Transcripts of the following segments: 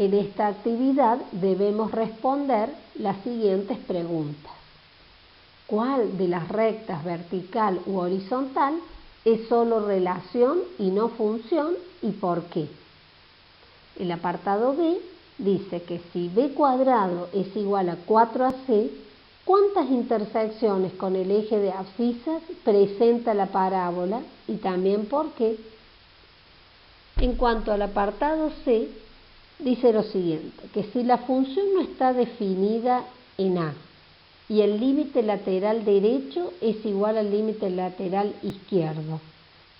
En esta actividad debemos responder las siguientes preguntas. ¿Cuál de las rectas vertical u horizontal es solo relación y no función y por qué? El apartado B dice que si b cuadrado es igual a 4ac, ¿cuántas intersecciones con el eje de abscisas presenta la parábola y también por qué? En cuanto al apartado C, dice lo siguiente, que si la función no está definida en A y el límite lateral derecho es igual al límite lateral izquierdo,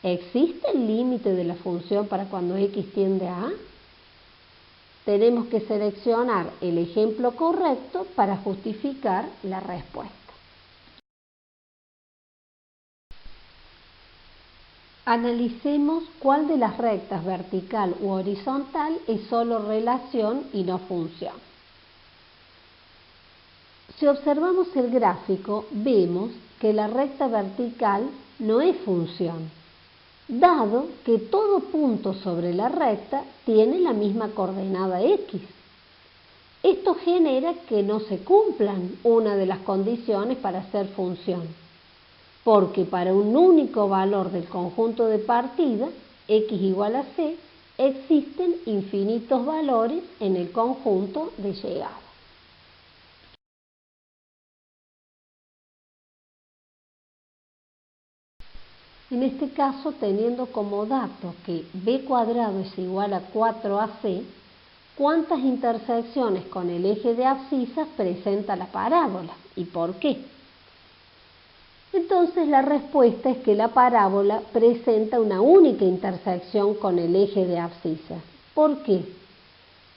¿existe el límite de la función para cuando x tiende a A? Tenemos que seleccionar el ejemplo correcto para justificar la respuesta. Analicemos cuál de las rectas vertical u horizontal es solo relación y no función. Si observamos el gráfico, vemos que la recta vertical no es función, dado que todo punto sobre la recta tiene la misma coordenada x. Esto genera que no se cumplan una de las condiciones para ser función, porque para un único valor del conjunto de partida, x igual a c, existen infinitos valores en el conjunto de llegada. En este caso, teniendo como dato que b cuadrado es igual a 4ac, ¿cuántas intersecciones con el eje de abscisas presenta la parábola y por qué? Entonces la respuesta es que la parábola presenta una única intersección con el eje de abscisas. ¿Por qué?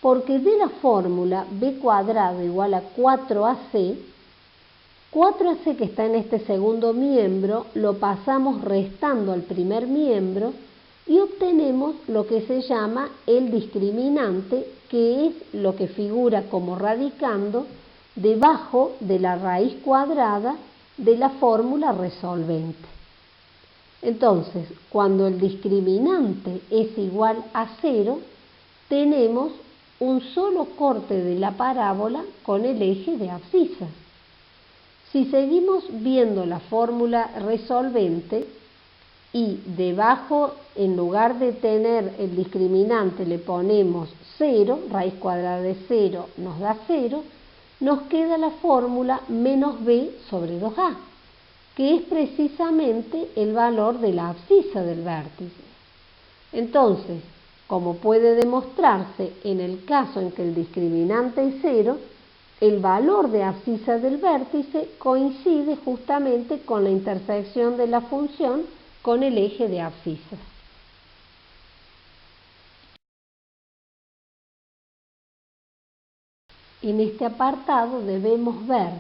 Porque de la fórmula b cuadrado igual a 4ac, 4ac que está en este segundo miembro lo pasamos restando al primer miembro y obtenemos lo que se llama el discriminante, que es lo que figura como radicando debajo de la raíz cuadrada de la fórmula resolvente. Entonces, cuando el discriminante es igual a 0, tenemos un solo corte de la parábola con el eje de abscisas. Si seguimos viendo la fórmula resolvente y debajo, en lugar de tener el discriminante, le ponemos 0, raíz cuadrada de 0 nos da 0, nos queda la fórmula menos b sobre 2a, que es precisamente el valor de la abscisa del vértice. Entonces, como puede demostrarse en el caso en que el discriminante es 0, el valor de abscisa del vértice coincide justamente con la intersección de la función con el eje de abscisas. En este apartado debemos ver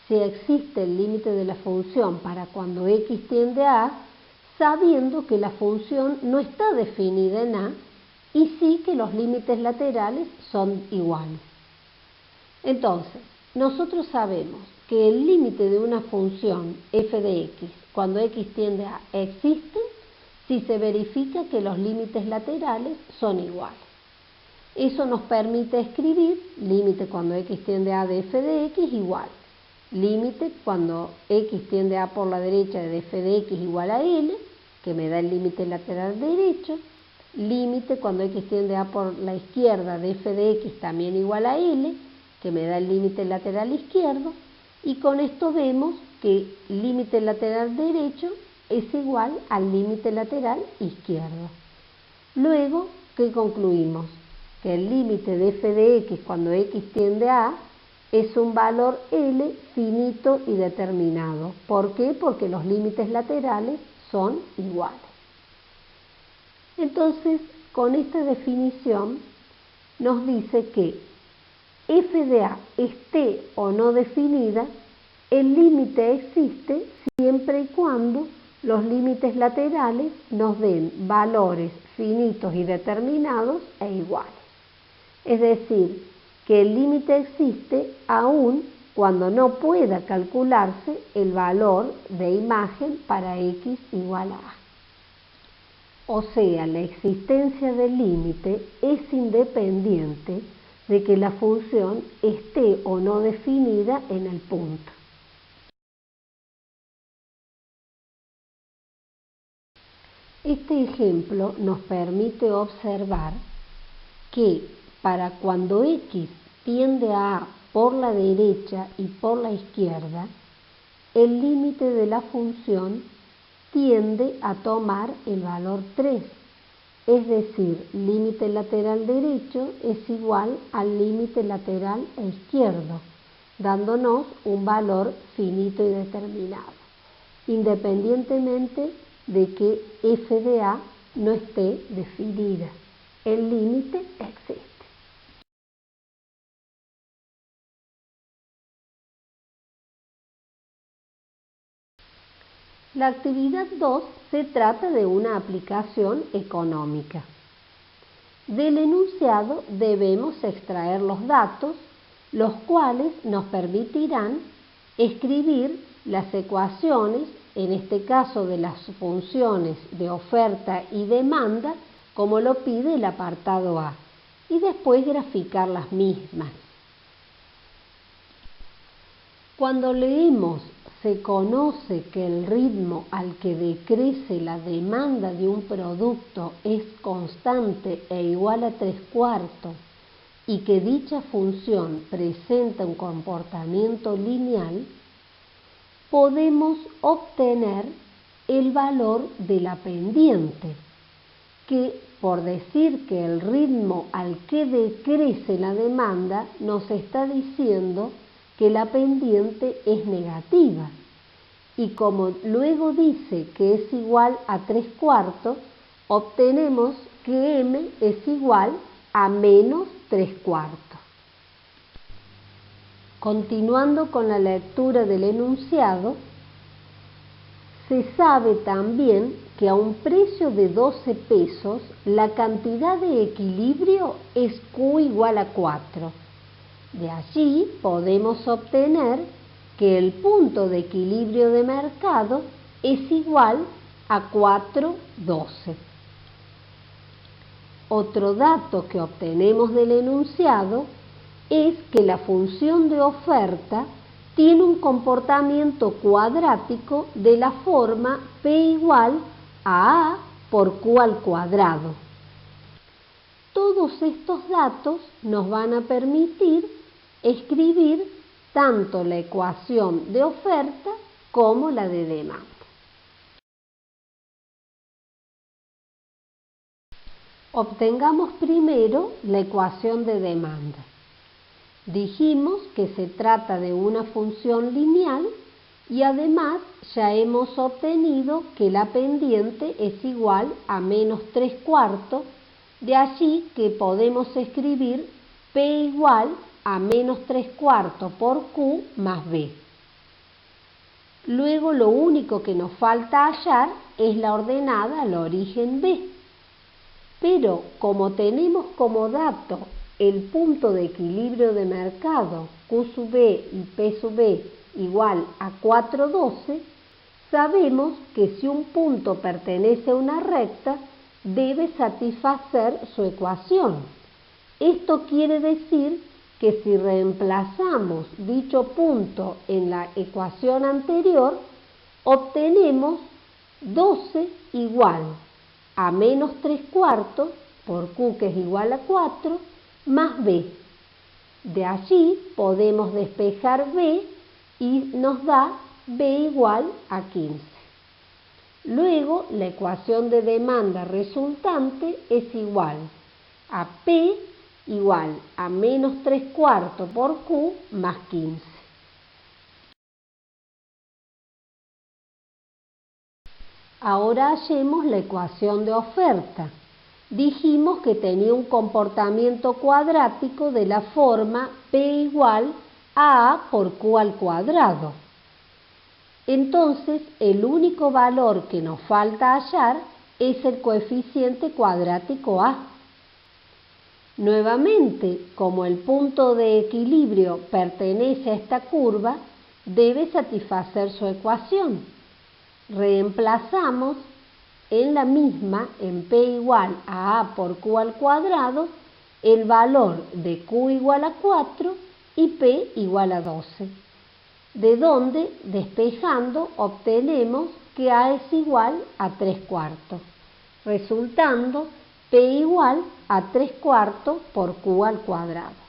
si existe el límite de la función para cuando x tiende a A, sabiendo que la función no está definida en A y sí que los límites laterales son iguales. Entonces, nosotros sabemos que el límite de una función f de x cuando x tiende a A existe si se verifica que los límites laterales son iguales. Eso nos permite escribir límite cuando x tiende a de f de x igual límite cuando x tiende a por la derecha de f de x igual a L, que me da el límite lateral derecho, límite cuando x tiende a por la izquierda de f de x también igual a L, que me da el límite lateral izquierdo, y con esto vemos que límite lateral derecho es igual al límite lateral izquierdo. Luego, ¿qué concluimos? Que el límite de f de x cuando x tiende a A es un valor L finito y determinado. ¿Por qué? Porque los límites laterales son iguales. Entonces, con esta definición nos dice que f de A esté o no definida, el límite existe siempre y cuando los límites laterales nos den valores finitos y determinados e iguales. Es decir, que el límite existe aún cuando no pueda calcularse el valor de imagen para x igual a A. O sea, la existencia del límite es independiente de que la función esté o no definida en el punto. Este ejemplo nos permite observar que para cuando x tiende a A por la derecha y por la izquierda, el límite de la función tiende a tomar el valor 3, es decir, límite lateral derecho es igual al límite lateral izquierdo, dándonos un valor finito y determinado, independientemente de que f de A no esté definida. El límite existe. La actividad 2 se trata de una aplicación económica. Del enunciado debemos extraer los datos, los cuales nos permitirán escribir las ecuaciones, en este caso de las funciones de oferta y demanda, como lo pide el apartado A, y después graficar las mismas. Cuando leemos se conoce que el ritmo al que decrece la demanda de un producto es constante e igual a 3/4 y que dicha función presenta un comportamiento lineal, podemos obtener el valor de la pendiente, que por decir que el ritmo al que decrece la demanda nos está diciendo que la pendiente es negativa, y como luego dice que es igual a 3/4, obtenemos que m es igual a menos 3/4. Continuando con la lectura del enunciado, se sabe también que a un precio de 12 pesos la cantidad de equilibrio es Q igual a 4. De allí podemos obtener que el punto de equilibrio de mercado es igual a 4,12. Otro dato que obtenemos del enunciado es que la función de oferta tiene un comportamiento cuadrático de la forma P igual a A por Q al cuadrado. Todos estos datos nos van a permitir escribir tanto la ecuación de oferta como la de demanda. Obtengamos primero la ecuación de demanda. Dijimos que se trata de una función lineal y además ya hemos obtenido que la pendiente es igual a menos 3/4, de allí que podemos escribir P igual a menos 3/4 por Q más B. Luego lo único que nos falta hallar es la ordenada al origen B. Pero como tenemos como dato el punto de equilibrio de mercado Q sub B y P sub B igual a 4,12, sabemos que si un punto pertenece a una recta, debe satisfacer su ecuación. Esto quiere decir que si reemplazamos dicho punto en la ecuación anterior, obtenemos 12 igual a menos 3/4 por Q, que es igual a 4, más B. De allí podemos despejar B y nos da B igual a 15. Luego, la ecuación de demanda resultante es igual a P igual a menos 3/4 por Q más 15. Ahora hallemos la ecuación de oferta. Dijimos que tenía un comportamiento cuadrático de la forma P igual a A por Q al cuadrado. Entonces, el único valor que nos falta hallar es el coeficiente cuadrático A. Nuevamente, como el punto de equilibrio pertenece a esta curva, debe satisfacer su ecuación. Reemplazamos en la misma, en P igual a A por Q al cuadrado, el valor de Q igual a 4 y P igual a 12, de donde, despejando, obtenemos que A es igual a 3/4, resultando P igual a 3/4 por Q al cuadrado.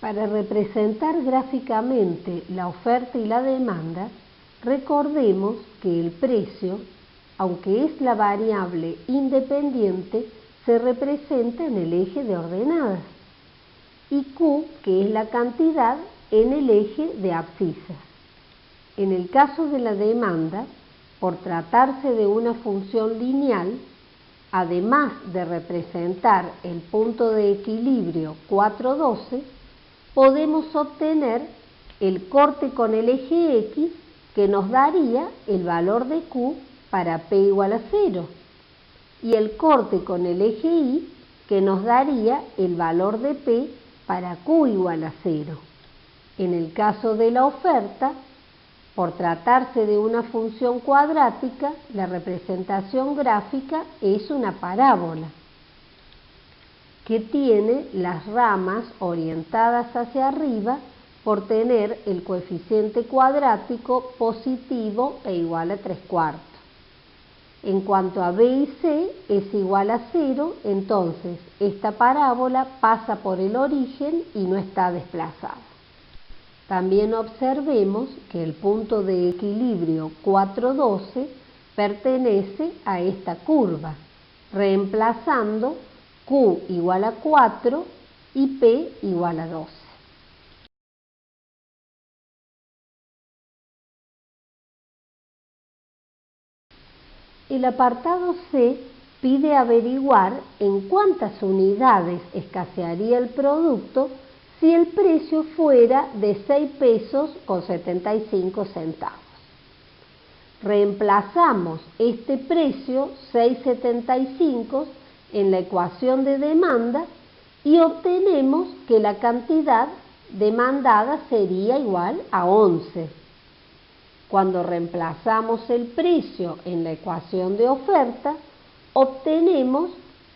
Para representar gráficamente la oferta y la demanda, recordemos que el precio, aunque es la variable independiente, se representa en el eje de ordenadas, y Q, que es la cantidad, en el eje de abscisas. En el caso de la demanda, por tratarse de una función lineal, además de representar el punto de equilibrio 4, 12, podemos obtener el corte con el eje X, que nos daría el valor de Q para P igual a 0, y el corte con el eje Y, que nos daría el valor de P para Q igual a 0. En el caso de la oferta, por tratarse de una función cuadrática, la representación gráfica es una parábola que tiene las ramas orientadas hacia arriba por tener el coeficiente cuadrático positivo e igual a 3/4. En cuanto a B y C es igual a 0, entonces esta parábola pasa por el origen y no está desplazada. También observemos que el punto de equilibrio 4, 12 pertenece a esta curva, reemplazando Q igual a 4 y P igual a 12. El apartado C pide averiguar en cuántas unidades escasearía el producto si el precio fuera de 6 pesos con 75 centavos. Reemplazamos este precio 6,75 en la ecuación de demanda y obtenemos que la cantidad demandada sería igual a 11. Cuando reemplazamos el precio en la ecuación de oferta, obtenemos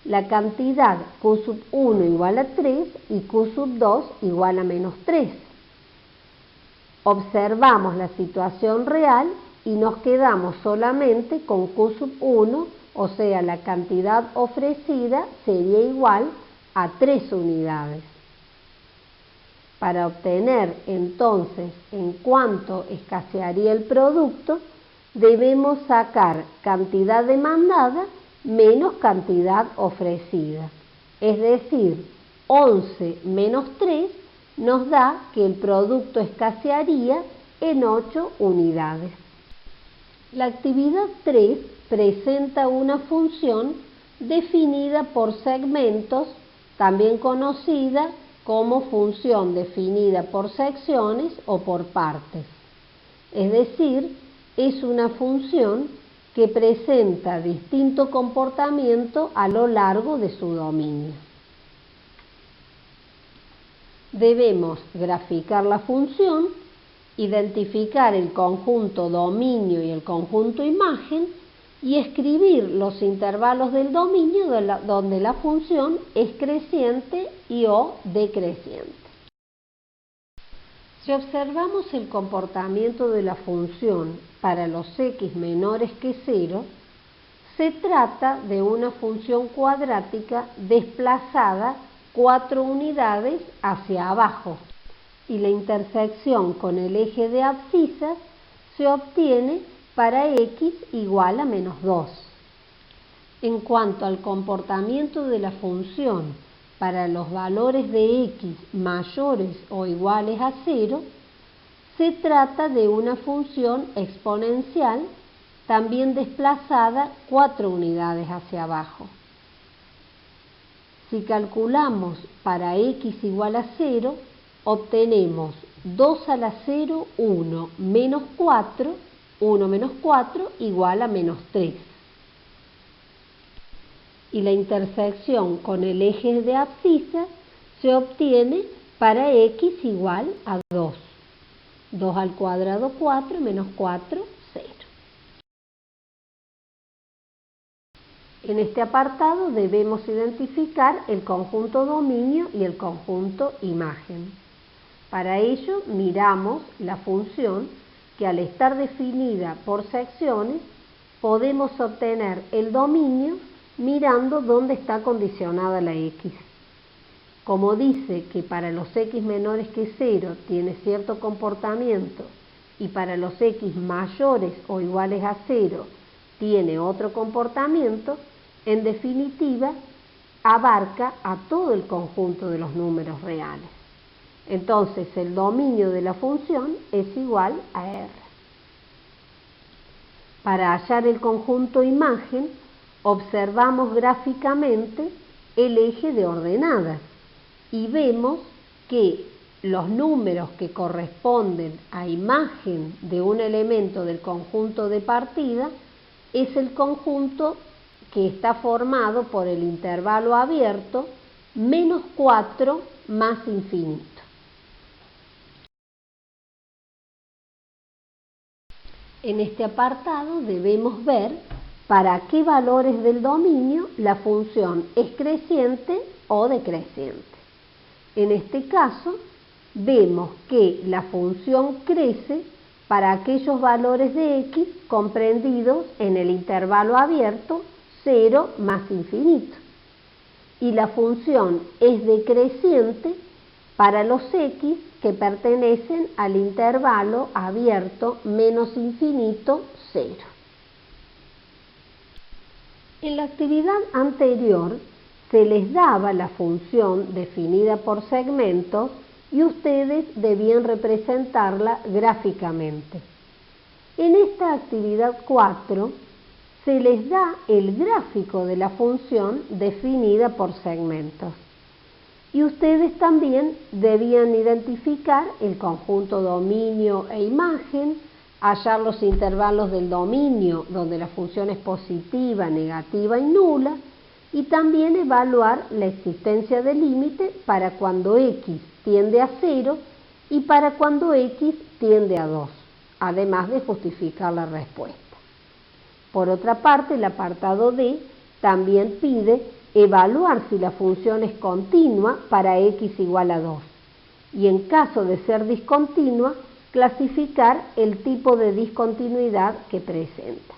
la cantidad Q1 igual a 3 y Q2 igual a menos 3. Observamos la situación real y nos quedamos solamente con Q1, o sea, la cantidad ofrecida sería igual a 3 unidades. Para obtener entonces en cuánto escasearía el producto, debemos sacar cantidad demandada menos cantidad ofrecida. Es decir, 11 menos 3 nos da que el producto escasearía en 8 unidades. La actividad 3 presenta una función definida por segmentos, también conocida como función definida por secciones o por partes. Es decir, es una función que presenta distinto comportamiento a lo largo de su dominio. Debemos graficar la función, identificar el conjunto dominio y el conjunto imagen y escribir los intervalos del dominio donde la función es creciente y o decreciente. Si observamos el comportamiento de la función para los x menores que 0, se trata de una función cuadrática desplazada 4 unidades hacia abajo y la intersección con el eje de abscisas se obtiene para x igual a menos 2. En cuanto al comportamiento de la función para los valores de x mayores o iguales a 0, se trata de una función exponencial también desplazada 4 unidades hacia abajo. Si calculamos para x igual a 0, obtenemos 2 a la 0, 1, menos 4, 1 menos 4 igual a menos 3. Y la intersección con el eje de abscisa se obtiene para x igual a 2. 2 al cuadrado 4 menos 4, 0. En este apartado debemos identificar el conjunto dominio y el conjunto imagen. Para ello miramos la función que al estar definida por secciones podemos obtener el dominio mirando dónde está condicionada la x. Como dice que para los x menores que 0 tiene cierto comportamiento y para los x mayores o iguales a 0 tiene otro comportamiento, en definitiva abarca a todo el conjunto de los números reales. Entonces el dominio de la función es igual a R. Para hallar el conjunto imagen, observamos gráficamente el eje de ordenadas y vemos que los números que corresponden a imagen de un elemento del conjunto de partida es el conjunto que está formado por el intervalo abierto menos 4 más infinito. En este apartado debemos ver para qué valores del dominio la función es creciente o decreciente. En este caso, vemos que la función crece para aquellos valores de x comprendidos en el intervalo abierto 0 más infinito. Y la función es decreciente para los x que pertenecen al intervalo abierto menos infinito 0. En la actividad anterior se les daba la función definida por segmentos y ustedes debían representarla gráficamente. En esta actividad 4 se les da el gráfico de la función definida por segmentos. Y ustedes también debían identificar el conjunto dominio e imagen, hallar los intervalos del dominio donde la función es positiva, negativa y nula, y también evaluar la existencia de límite para cuando x tiende a 0 y para cuando x tiende a 2, además de justificar la respuesta. Por otra parte, el apartado D también pide evaluar si la función es continua para x igual a 2 y en caso de ser discontinua, clasificar el tipo de discontinuidad que presenta.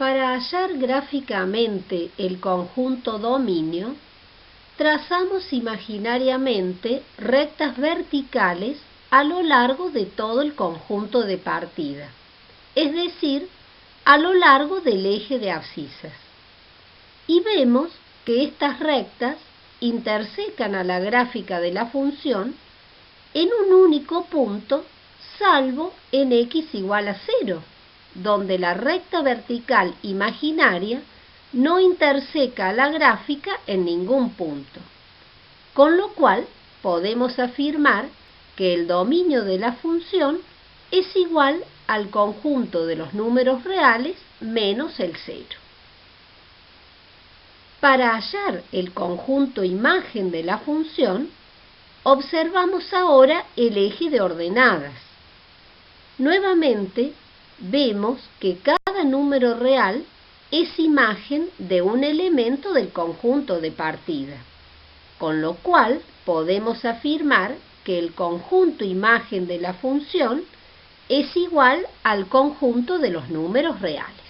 Para hallar gráficamente el conjunto dominio, trazamos imaginariamente rectas verticales a lo largo de todo el conjunto de partida, es decir, a lo largo del eje de abscisas. Y vemos que estas rectas intersecan a la gráfica de la función en un único punto, salvo en x igual a 0, donde la recta vertical imaginaria no interseca a la gráfica en ningún punto. Con lo cual, podemos afirmar que el dominio de la función es igual al conjunto de los números reales menos el 0. Para hallar el conjunto imagen de la función, observamos ahora el eje de ordenadas. Nuevamente, vemos que cada número real es imagen de un elemento del conjunto de partida, con lo cual podemos afirmar que el conjunto imagen de la función es igual al conjunto de los números reales.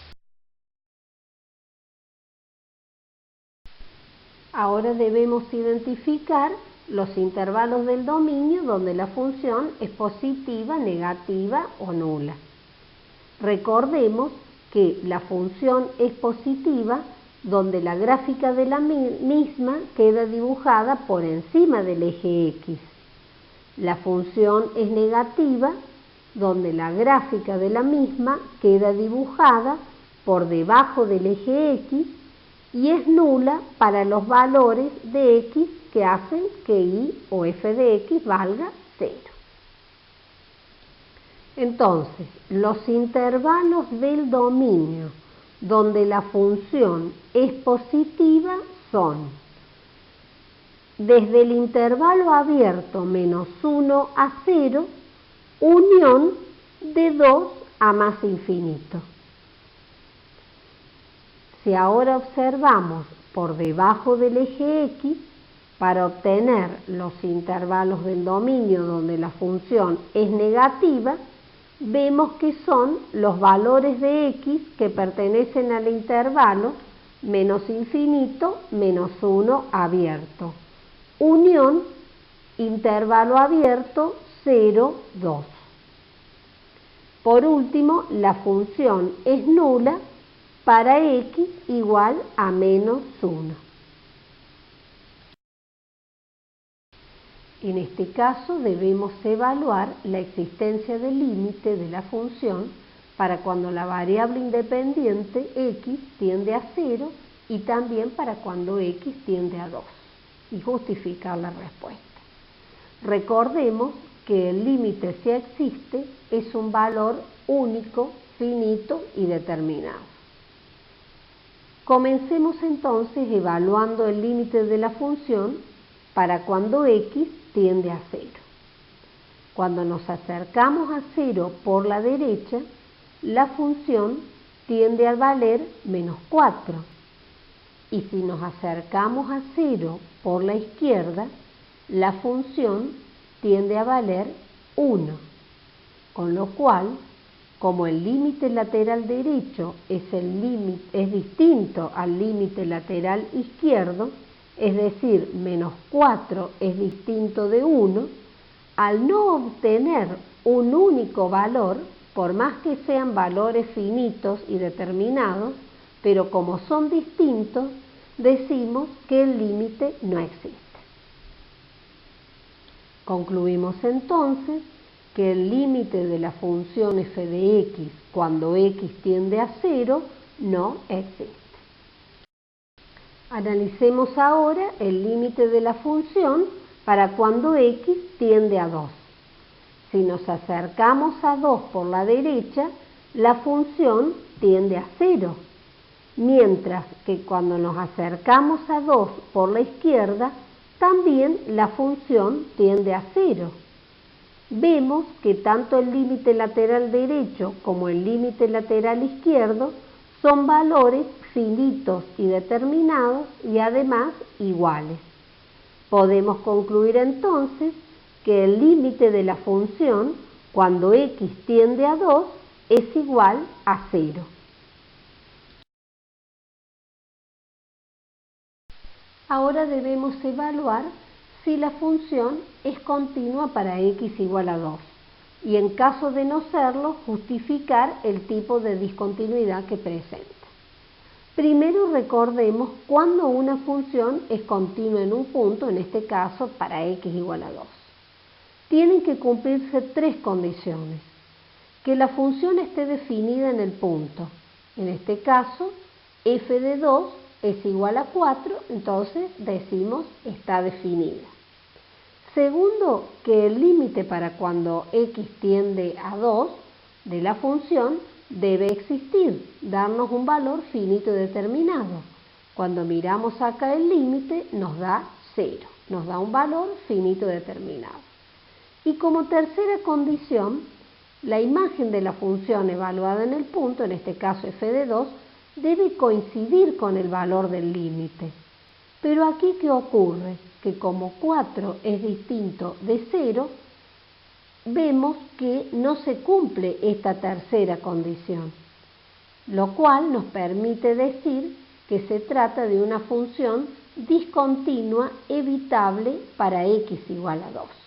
Ahora debemos identificar los intervalos del dominio donde la función es positiva, negativa o nula. Recordemos que la función es positiva donde la gráfica de la misma queda dibujada por encima del eje x. La función es negativa donde la gráfica de la misma queda dibujada por debajo del eje x y es nula para los valores de x que hacen que y o f de x valga 0. Entonces, los intervalos del dominio donde la función es positiva son desde el intervalo abierto menos 1 a 0, unión de 2 a más infinito. Si ahora observamos por debajo del eje X, para obtener los intervalos del dominio donde la función es negativa, vemos que son los valores de X que pertenecen al intervalo menos infinito menos 1 abierto, unión intervalo abierto 0, 2. Por último, la función es nula para X igual a menos 1. En este caso debemos evaluar la existencia del límite de la función para cuando la variable independiente X tiende a 0 y también para cuando X tiende a 2 y justificar la respuesta. Recordemos que el límite, si existe, es un valor único, finito y determinado. Comencemos entonces evaluando el límite de la función para cuando X tiende a 0. Cuando nos acercamos a 0 por la derecha, la función tiende a valer menos 4. Y si nos acercamos a 0 por la izquierda, la función tiende a valer 1. Con lo cual, como el límite lateral derecho es distinto al límite lateral izquierdo, es decir, menos 4 es distinto de 1, al no obtener un único valor, por más que sean valores finitos y determinados, pero como son distintos, decimos que el límite no existe. Concluimos entonces que el límite de la función f de x cuando x tiende a 0 no existe. Analicemos ahora el límite de la función para cuando x tiende a 2. Si nos acercamos a 2 por la derecha, la función tiende a 0, mientras que cuando nos acercamos a 2 por la izquierda, también la función tiende a 0. Vemos que tanto el límite lateral derecho como el límite lateral izquierdo son valores finitos y determinados y además iguales. Podemos concluir entonces que el límite de la función cuando x tiende a 2 es igual a 0. Ahora debemos evaluar si la función es continua para x igual a 2 y en caso de no serlo, justificar el tipo de discontinuidad que presenta. Primero recordemos cuándo una función es continua en un punto, en este caso para x igual a 2. Tienen que cumplirse tres condiciones. Que la función esté definida en el punto, en este caso f de 2 es igual a 4, entonces decimos está definida. Segundo, que el límite para cuando x tiende a 2 de la función debe existir, darnos un valor finito y determinado. Cuando miramos acá el límite nos da 0, nos da un valor finito y determinado. Y como tercera condición, la imagen de la función evaluada en el punto, en este caso f de 2, debe coincidir con el valor del límite. Pero aquí, ¿qué ocurre? Que como 4 es distinto de 0, vemos que no se cumple esta tercera condición, lo cual nos permite decir que se trata de una función discontinua evitable para x igual a 2.